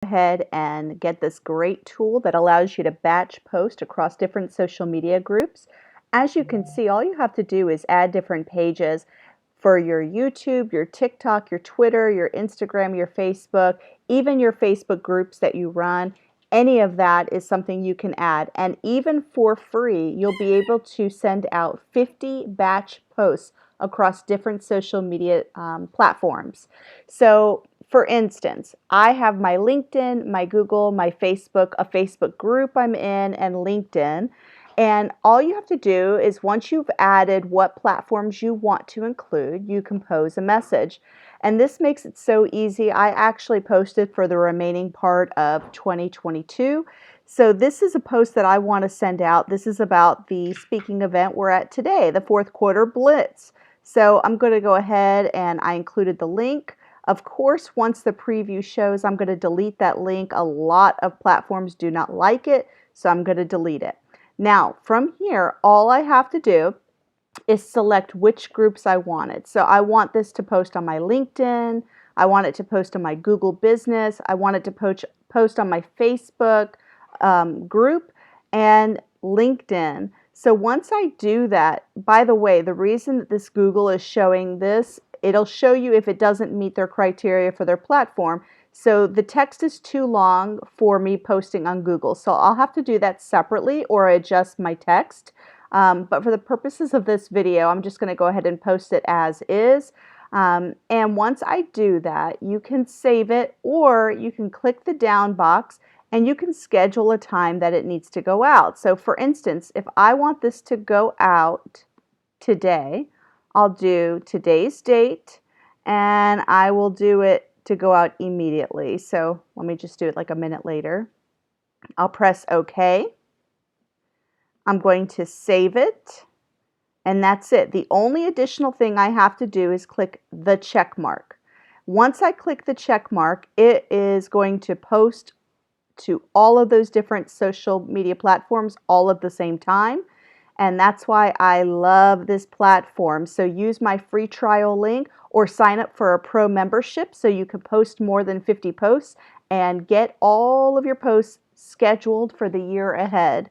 Ahead and get this great tool that allows you to batch post across different social media groups. As you can see, all you have to do is add different pages for your YouTube, your TikTok, your Twitter, your Instagram, your Facebook, even your Facebook groups that you run. Any of that is something you can add. And even for free, you'll be able to send out 50 batch posts across different social media platforms. So for instance, I have my LinkedIn, my Google, my Facebook, a Facebook group I'm in, and LinkedIn. And all you have to do is once you've added what platforms you want to include, you compose a message. And this makes it so easy. I actually posted for the remaining part of 2022. So this is a post that I want to send out. This is about the speaking event we're at today, the fourth quarter blitz. So I'm going to go ahead and I included the link. Of course, once the preview shows, I'm going to delete that link. A lot of platforms do not like it, so I'm going to delete it. Now, from here, all I have to do is select which groups I wanted. So I want this to post on my LinkedIn. I want it to post on my Google Business. I want it to post on my Facebook group and LinkedIn. So once I do that, by the way, the reason that this Google is showing this, it'll show you if it doesn't meet their criteria for their platform. So the text is too long for me posting on Google. So I'll have to do that separately or adjust my text. But for the purposes of this video, I'm just going to go ahead and post it as is. And once I do that, you can save it or you can click the down box and you can schedule a time that it needs to go out. So for instance, if I want this to go out today, I'll do today's date and I will do it to go out immediately. So let me just do it like a minute later. I'll press OK. I'm going to save it. And that's it. The only additional thing I have to do is click the check mark. Once I click the check mark, it is going to post to all of those different social media platforms all at the same time. And that's why I love this platform. So use my free trial link or sign up for a pro membership so you can post more than 50 posts and get all of your posts scheduled for the year ahead.